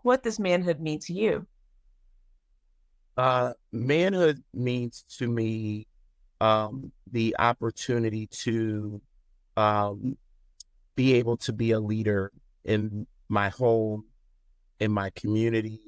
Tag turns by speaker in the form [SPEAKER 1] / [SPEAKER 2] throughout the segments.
[SPEAKER 1] what does manhood mean to you?
[SPEAKER 2] Manhood means to me the opportunity to um, be able to be a leader in my home, in my community,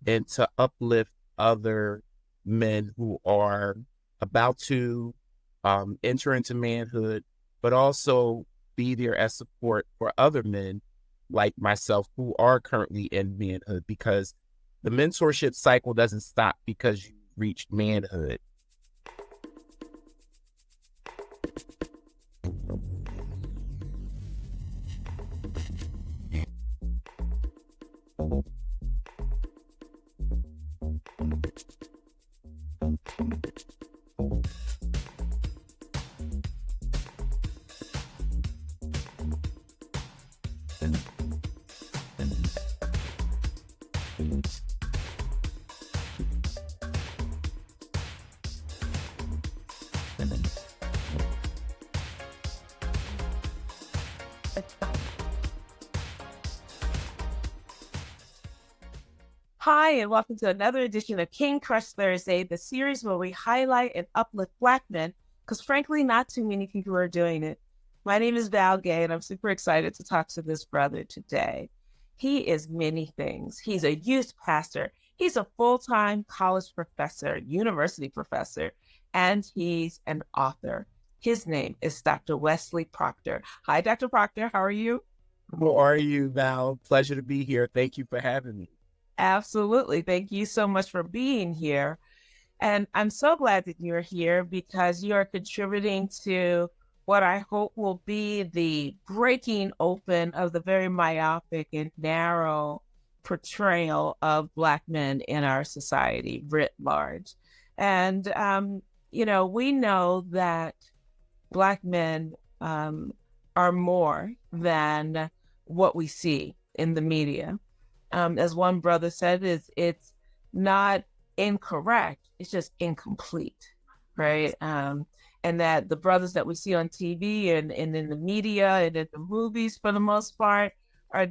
[SPEAKER 2] and to uplift other men who are about to enter into manhood, but also be there as support for other men like myself who are currently in manhood, because the mentorship cycle doesn't stop because you reached manhood.
[SPEAKER 1] Hi, and welcome to another edition of King Crush Thursday, the series where we highlight and uplift Black men, because frankly, not too many people are doing it. My name is Val Gay, and I'm super excited to talk to this brother today. He is many things. He's a youth pastor, he's a full-time college professor, university professor, and he's an author. His name is Dr. Wesley Proctor. Hi, Dr. Proctor. How are you?
[SPEAKER 2] How are you, Val? Pleasure to be here. Thank you for having me.
[SPEAKER 1] Absolutely. Thank you so much for being here. And I'm so glad that you're here because you're contributing to what I hope will be the breaking open of the very myopic and narrow portrayal of Black men in our society writ large. And, we know that Black men are more than what we see in the media. As one brother said, it's not incorrect, it's just incomplete, right? And that the brothers that we see on TV and in the media and in the movies, for the most part,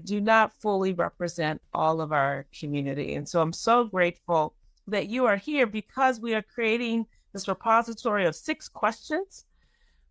[SPEAKER 1] do not fully represent all of our community. And so I'm so grateful that you are here because we are creating this repository of 6 questions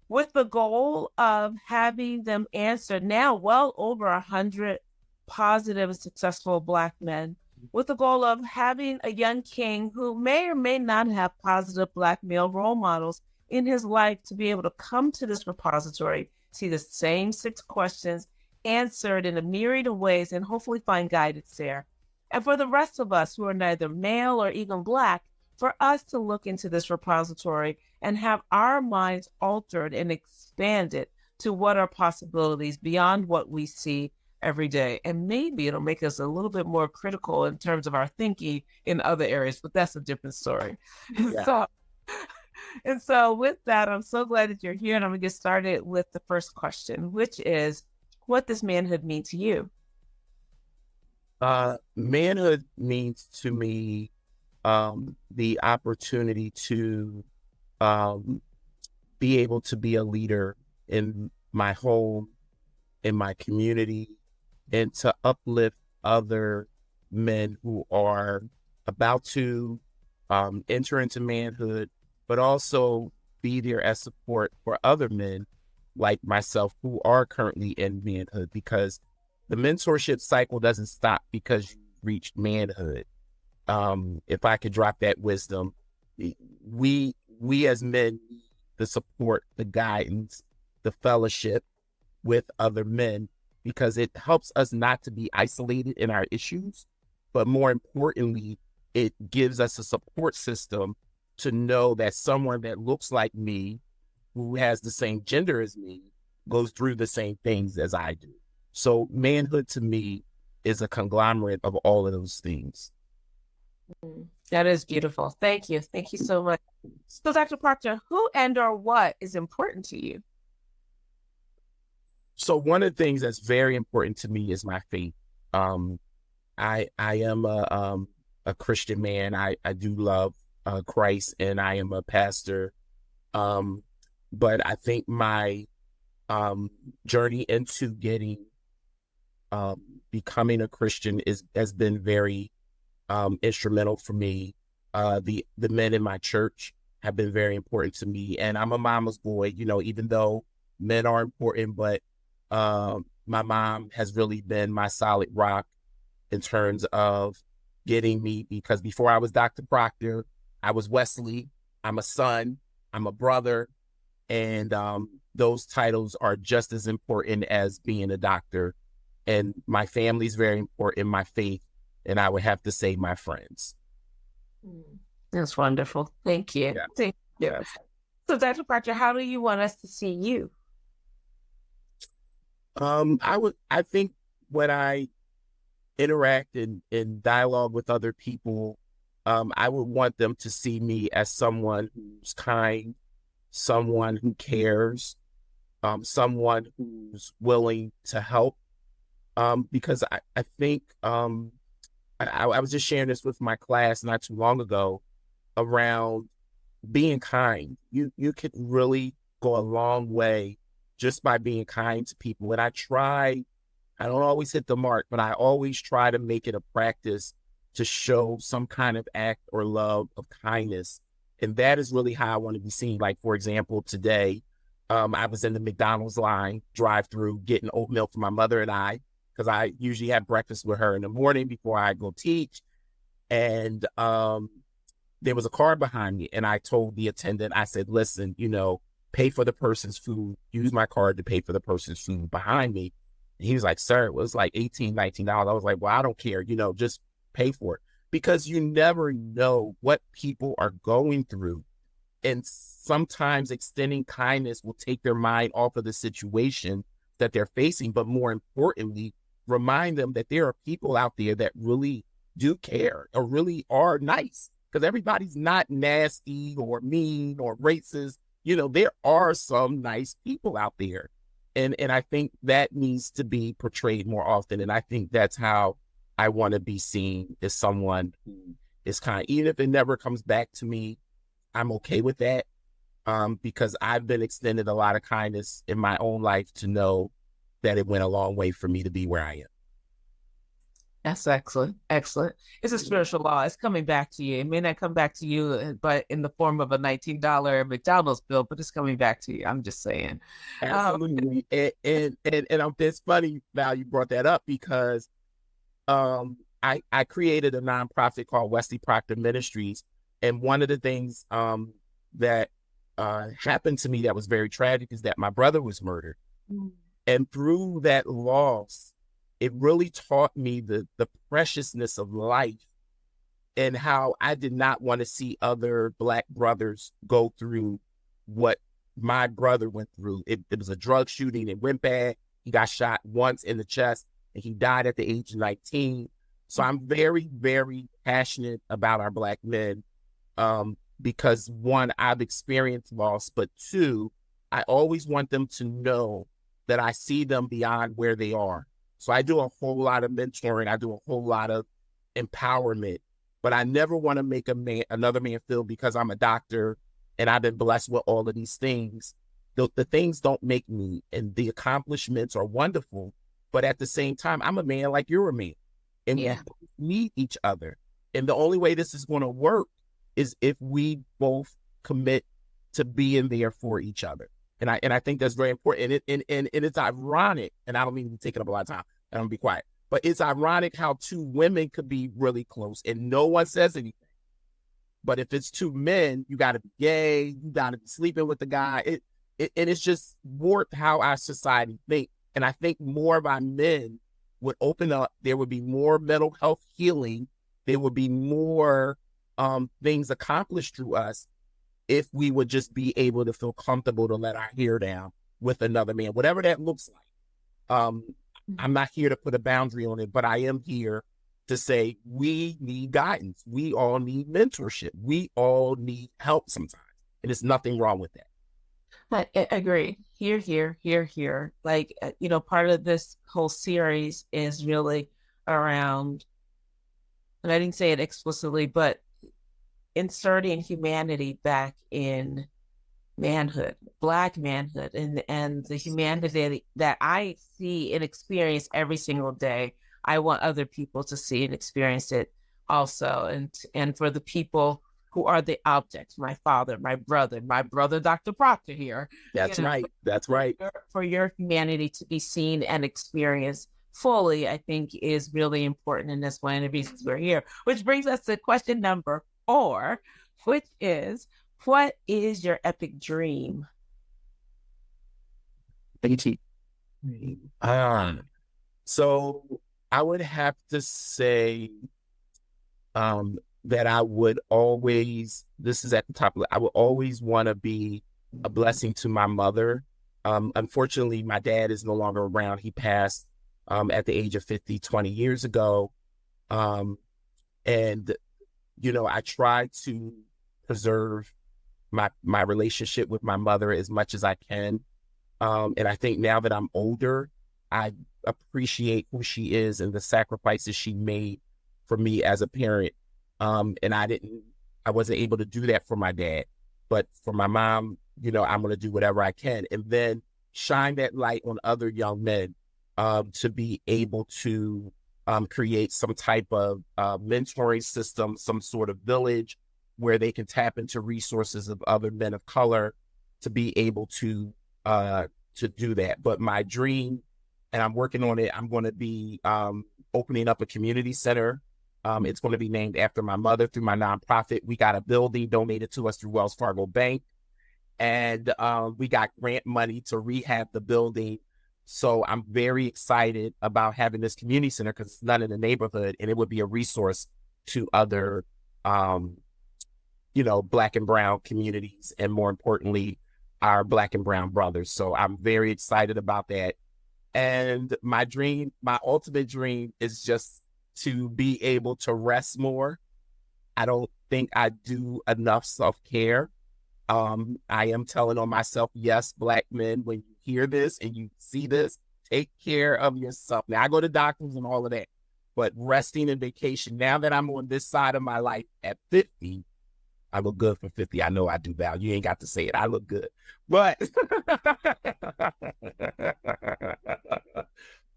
[SPEAKER 1] with the goal of having them answered now well over 100 positive and successful Black men, with the goal of having a young king who may or may not have positive Black male role models in his life to be able to come to this repository, see the same 6 questions answered in a myriad of ways, and hopefully find guidance there. And for the rest of us who are neither male or even Black, for us to look into this repository and have our minds altered and expanded to what are possibilities beyond what we see every day. And maybe it'll make us a little bit more critical in terms of our thinking in other areas, but that's a different story.
[SPEAKER 2] Yeah.
[SPEAKER 1] So, and so with that, I'm so glad that you're here. And I'm gonna get started with the first question, which is, what does manhood mean to you?
[SPEAKER 2] Manhood means to me the opportunity to um, be able to be a leader in my home, in my community, and to uplift other men who are about to enter into manhood, but also be there as support for other men like myself who are currently in manhood, because the mentorship cycle doesn't stop because you reached manhood. If I could drop that wisdom, we as men need the support, the guidance, the fellowship with other men, because it helps us not to be isolated in our issues, but more importantly, it gives us a support system to know that someone that looks like me, who has the same gender as me, goes through the same things as I do. So manhood to me is a conglomerate of all of those things.
[SPEAKER 1] That is beautiful. Thank you. Thank you so much. So, Dr. Proctor, who and or what is important to you?
[SPEAKER 2] So one of the things that's very important to me is my faith. Um, I am a Christian man. I do love Christ, and I am a pastor. Um, but I think my journey into getting becoming a Christian has been very instrumental for me. The men in my church have been very important to me, and I'm a mama's boy. Even though men are important, but my mom has really been my solid rock in terms of getting me, because before I was Dr. Proctor, I was Wesley. I'm a son, I'm a brother, and those titles are just as important as being a doctor. And my family's very important, my faith, and I would have to say my friends.
[SPEAKER 1] That's wonderful. Thank you.
[SPEAKER 2] Yeah.
[SPEAKER 1] Thank you.
[SPEAKER 2] Yes.
[SPEAKER 1] So, Dr. Proctor, how do you want us to see you?
[SPEAKER 2] I think when I interact in dialogue with other people, I would want them to see me as someone who's kind, someone who cares, someone who's willing to help. Because I think I was just sharing this with my class not too long ago around being kind. You could really go a long way just by being kind to people. And I don't always hit the mark, but I always try to make it a practice to show some kind of act or love of kindness. And that is really how I want to be seen. Like, for example, today, I was in the McDonald's line drive-through getting oatmeal for my mother and I, because I usually have breakfast with her in the morning before I go teach. And there was a car behind me, and I told the attendant, I said, listen, pay for the person's food, use my card to pay for the person's food behind me. And he was like, sir, it was like $18, $19. I was like, well, I don't care, just pay for it, because you never know what people are going through. And sometimes extending kindness will take their mind off of the situation that they're facing, but more importantly, remind them that there are people out there that really do care or really are nice, because everybody's not nasty or mean or racist. There are some nice people out there. And I think that needs to be portrayed more often. And I think that's how I want to be seen, as someone who is kind. Even if it never comes back to me, I'm okay with that, because I've been extended a lot of kindness in my own life to know that it went a long way for me to be where I am.
[SPEAKER 1] That's excellent. Excellent. It's a spiritual law. It's coming back to you. It may not come back to you, but in the form of a $19 McDonald's bill, but it's coming back to you. I'm just saying.
[SPEAKER 2] Absolutely. And it's funny, Val, you brought that up, because I created a nonprofit called Wesley Proctor Ministries. And one of the things that happened to me that was very tragic is that my brother was murdered. And through that loss, it really taught me the preciousness of life, and how I did not want to see other Black brothers go through what my brother went through. It was a drug shooting. It went bad. He got shot once in the chest, and he died at the age of 19. So I'm very, very passionate about our Black men, because one, I've experienced loss, but two, I always want them to know that I see them beyond where they are. So I do a whole lot of mentoring. I do a whole lot of empowerment, but I never want to make another man feel, because I'm a doctor and I've been blessed with all of these things. The things don't make me, and the accomplishments are wonderful, but at the same time, I'm a man like you're a man, and we need each other. And the only way this is going to work is if we both commit to being there for each other. And I think that's very important. And it's ironic, and I don't mean to take it up a lot of time, and I'm gonna be quiet, but it's ironic how two women could be really close and no one says anything. But if it's two men, you got to be gay, you got to be sleeping with the guy. And it's just warped how our society think. And I think more of our men would open up. There would be more mental health healing. There would be more things accomplished through us if we would just be able to feel comfortable to let our hair down with another man, whatever that looks like. I'm not here to put a boundary on it, but I am here to say we need guidance. We all need mentorship. We all need help sometimes. And there's nothing wrong with that.
[SPEAKER 1] I agree. Here. Like, part of this whole series is really around, and I didn't say it explicitly, but inserting humanity back in manhood, Black manhood, and the humanity that I see and experience every single day I want other people to see and experience it also. And for the people who are the objects, my father, my brother, Dr. Proctor here.
[SPEAKER 2] That's right. That's right.
[SPEAKER 1] For your humanity to be seen and experienced fully, I think is really important. And that's one of the reasons we're here. Which brings us to question number 4, which is, what is your epic dream?
[SPEAKER 2] So I would have to say that I would always, this is at the top of it, I would always want to be a blessing to my mother. Unfortunately, my dad is no longer around. He passed at the age of 50, 20 years ago. And, you know, I try to preserve my relationship with my mother as much as I can. And I think now that I'm older, I appreciate who she is and the sacrifices she made for me as a parent. And I wasn't able to do that for my dad, but for my mom, you know, I'm going to do whatever I can, and then shine that light on other young men, to be able to create some type of mentoring system, some sort of village where they can tap into resources of other men of color to be able to do that. But my dream, and I'm working on it, I'm going to be opening up a community center. It's going to be named after my mother through my nonprofit. We got a building donated to us through Wells Fargo Bank, and we got grant money to rehab the building. So I'm very excited about having this community center because it's not in the neighborhood, and it would be a resource to other, you know, Black and brown communities, and more importantly, our Black and brown brothers. So I'm very excited about that. And my dream, my ultimate dream, is just to be able to rest more. I don't think I do enough self-care. I am telling on myself, yes, Black men, when you hear this and you see this, take care of yourself. Now, I go to doctors and all of that, but resting and vacation, now that I'm on this side of my life at 50, I look good for 50. I know I do, Val. You ain't got to say it. I look good. But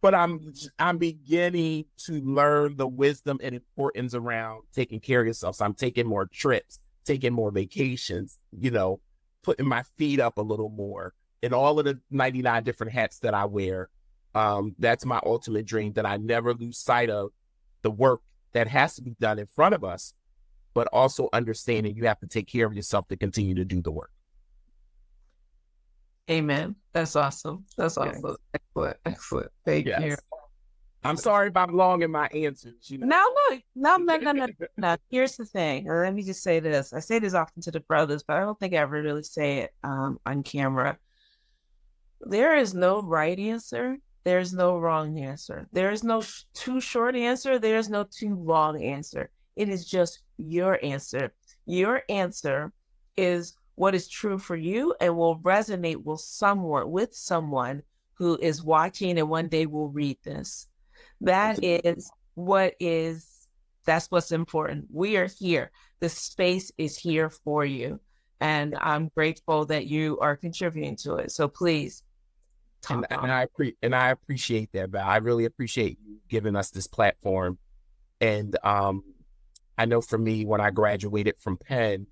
[SPEAKER 2] but I'm beginning to learn the wisdom and importance around taking care of yourself. So I'm taking more trips, taking more vacations, you know, putting my feet up a little more, and all of the 99 different hats that I wear. That's my ultimate dream, that I never lose sight of the work that has to be done in front of us, but also understanding you have to take care of yourself to continue to do the work.
[SPEAKER 1] Amen. That's awesome. That's awesome. Yes. Excellent. Excellent. Thank you.
[SPEAKER 2] I'm sorry if I'm long in my answers. You know?
[SPEAKER 1] No. Here's the thing. Let me just say this. I say this often to the brothers, but I don't think I ever really say it on camera. There is no right answer. There's no wrong answer. There is no too short answer. There's no too long answer. It is just your answer. Your answer is what is true for you and will resonate with someone who is watching and one day will read this. That's what's important. We are here. The space is here for you. And I'm grateful that you are contributing to it. So please talk.
[SPEAKER 2] And I appreciate that, Val. I really appreciate you giving us this platform. And I know for me, when I graduated from Penn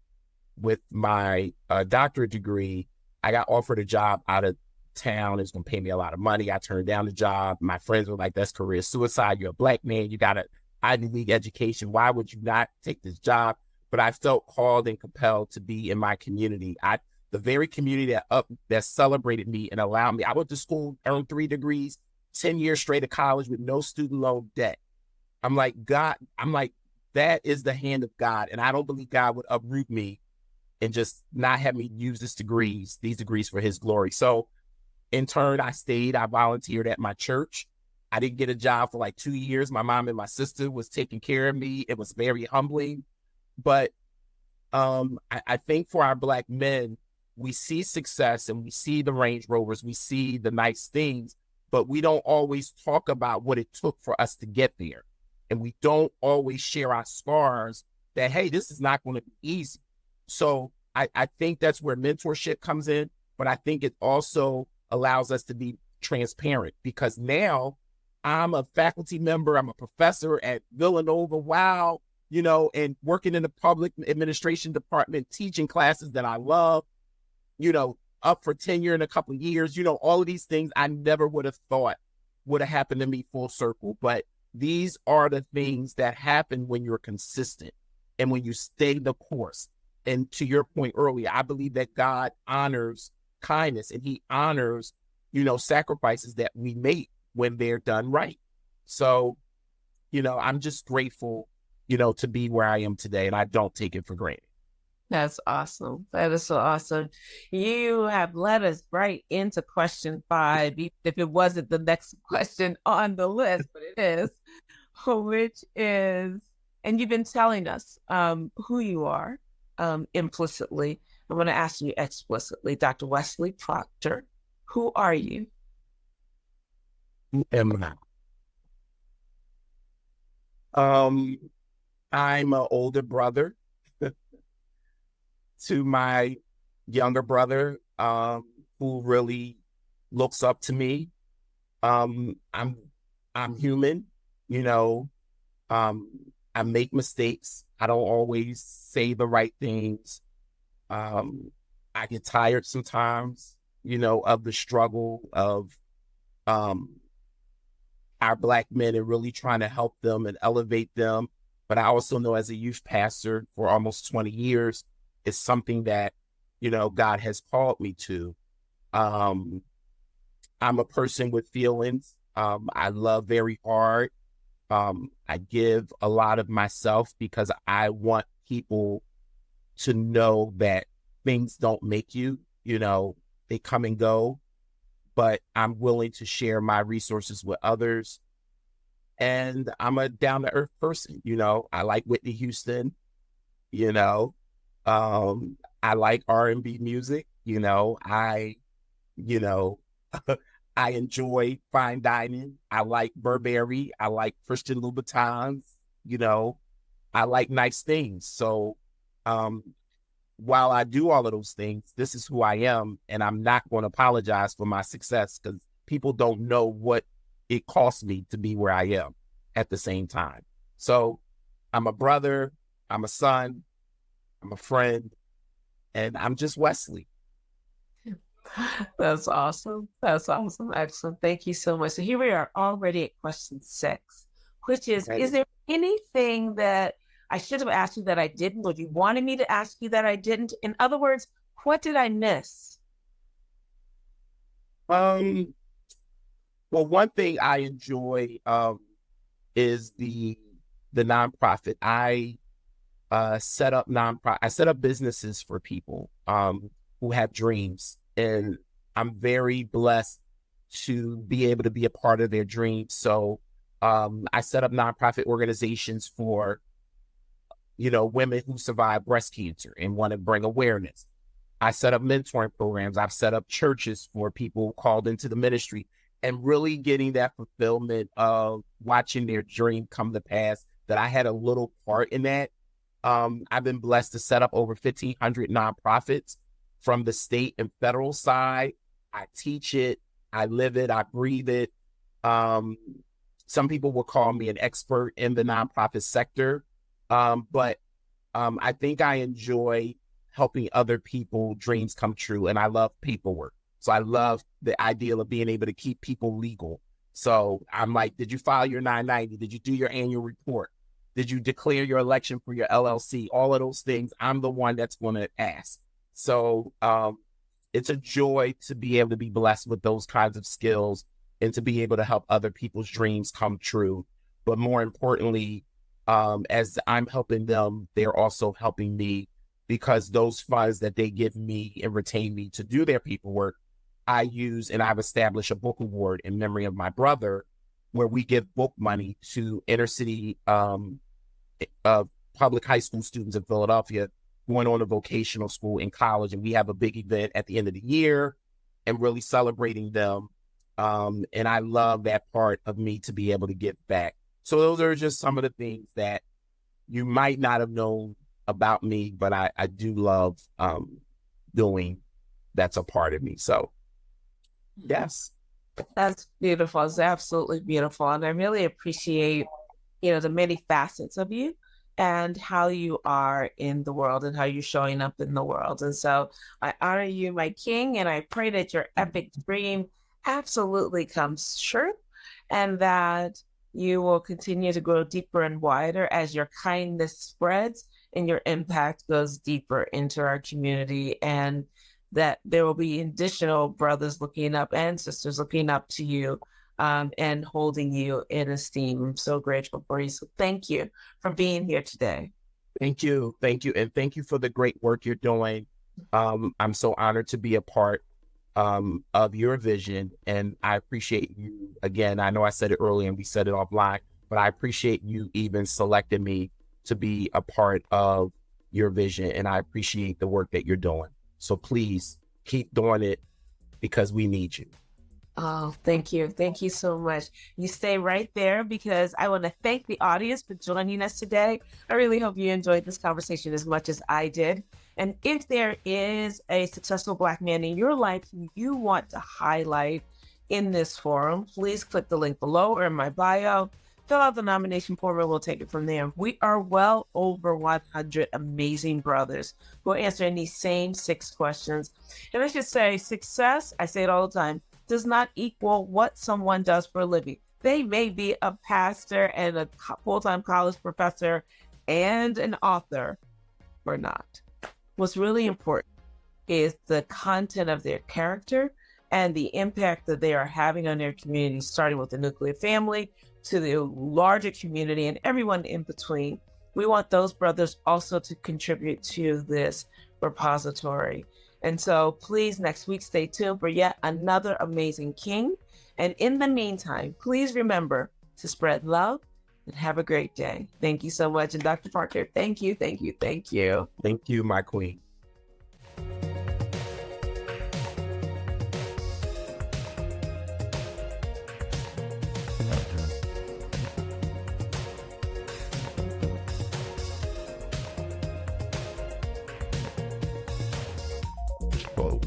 [SPEAKER 2] with my doctorate degree, I got offered a job out of town. It's going to pay me a lot of money. I turned down the job. My friends were like, that's career suicide. You're a Black man. You got an Ivy League education. Why would you not take this job? But I felt called and compelled to be in my community. The very community that celebrated me and allowed me. I went to school, earned 3 degrees, 10 years straight of college with no student loan debt. I'm like, God, that is the hand of God. And I don't believe God would uproot me and just not have me use these degrees for his glory. So in turn, I volunteered at my church. I didn't get a job for like 2 years. My mom and my sister was taking care of me. It was very humbling. But I think for our Black men, we see success and we see the Range Rovers, we see the nice things, but we don't always talk about what it took for us to get there. And we don't always share our scars that, hey, this is not going to be easy. So I think that's where mentorship comes in, but I think it also allows us to be transparent, because now I'm a faculty member. I'm a professor at Villanova. Wow. And working in the public administration department, teaching classes that I love, up for tenure in a couple of years, all of these things I never would have thought would have happened to me full circle. But these are the things that happen when you're consistent and when you stay the course. And to your point earlier, I believe that God honors kindness, and he honors, sacrifices that we make when they're done right. So, I'm just grateful, to be where I am today, and I don't take it for granted.
[SPEAKER 1] That's awesome. That is so awesome. You have led us right into question 5, even if it wasn't the next question on the list, but it is, which is, and you've been telling us who you are implicitly. I'm going to ask you explicitly, Dr. Wesley Proctor, who are you?
[SPEAKER 2] Who am I? I'm an older brother to my younger brother, who really looks up to me. I'm human, I make mistakes. I don't always say the right things. I get tired sometimes, of the struggle of our Black men and really trying to help them and elevate them. But I also know, as a youth pastor for almost 20 years, it's something that, God has called me to. I'm a person with feelings. I love very hard. I give a lot of myself because I want people to know that things don't make you, they come and go, but I'm willing to share my resources with others. And I'm a down to earth person. I like Whitney Houston, I like R&B music, I, I enjoy fine dining. I like Burberry. I like Christian Louboutins, I like nice things. So, while I do all of those things, this is who I am, and I'm not going to apologize for my success, because people don't know what it cost me to be where I am at the same time. So I'm a brother, I'm a son, I'm a friend, and I'm just Wesley.
[SPEAKER 1] That's awesome. That's awesome. Excellent. Thank you so much. So here we are already at question 6, which is there anything that I should have asked you that I didn't, or you wanted me to ask you that I didn't? In other words, what did I miss?
[SPEAKER 2] Well, one thing I enjoy is the nonprofit. I set up businesses for people who have dreams, and I'm very blessed to be able to be a part of their dreams. So I set up nonprofit organizations for women who survive breast cancer and want to bring awareness. I set up mentoring programs. I've set up churches for people called into the ministry, and really getting that fulfillment of watching their dream come to pass, that I had a little part in that. I've been blessed to set up over 1,500 nonprofits from the state and federal side. I teach it, I live it, I breathe it. Some people will call me an expert in the nonprofit sector. But I think I enjoy helping other people dreams come true, and I love paperwork. So I love the idea of being able to keep people legal. So I'm like, did you file your 990? Did you do your annual report? Did you declare your election for your LLC? All of those things, I'm the one that's going to ask. So it's a joy to be able to be blessed with those kinds of skills and to be able to help other people's dreams come true. But more importantly, as I'm helping them, they're also helping me, because those funds that they give me and retain me to do their paperwork, I use, and I've established a book award in memory of my brother, where we give book money to inner city public high school students in Philadelphia going on a vocational school in college. And we have a big event at the end of the year and really celebrating them. And I love that part of me, to be able to give back. So those are just some of the things that you might not have known about me, but I do love doing. That's a part of me. So, yes.
[SPEAKER 1] That's beautiful. It's absolutely beautiful. And I really appreciate, the many facets of you and how you are in the world and how you're showing up in the world. And so I honor you, my king, and I pray that your epic dream absolutely comes true and that you will continue to grow deeper and wider as your kindness spreads and your impact goes deeper into our community, and that there will be additional brothers looking up and sisters looking up to you, and holding you in esteem. I'm so grateful for you. So thank you for being here today.
[SPEAKER 2] Thank you. Thank you. And thank you for the great work you're doing. I'm so honored to be a part of your vision. And I appreciate you. Again, I know I said it earlier and we said it offline, but I appreciate you even selecting me to be a part of your vision. And I appreciate the work that you're doing. So please keep doing it because we need you.
[SPEAKER 1] Oh, thank you. Thank you so much. You stay right there because I want to thank the audience for joining us today. I really hope you enjoyed this conversation as much as I did. And if there is a successful Black man in your life who you want to highlight in this forum, please click the link below or in my bio. Fill out the nomination form and we'll take it from there. We are well over 100 amazing brothers who are answering these same 6 questions. And I should say, success, I say it all the time, does not equal what someone does for a living. They may be a pastor and a full-time college professor and an author or not. What's really important is the content of their character and the impact that they are having on their community, starting with the nuclear family to the larger community and everyone in between. We want those brothers also to contribute to this repository. And so please, next week, stay tuned for yet another amazing king. And in the meantime, please remember to spread love and have a great day. Thank you so much. And Dr. Proctor, thank you, thank you, thank you.
[SPEAKER 2] Thank you, my queen. Whoa.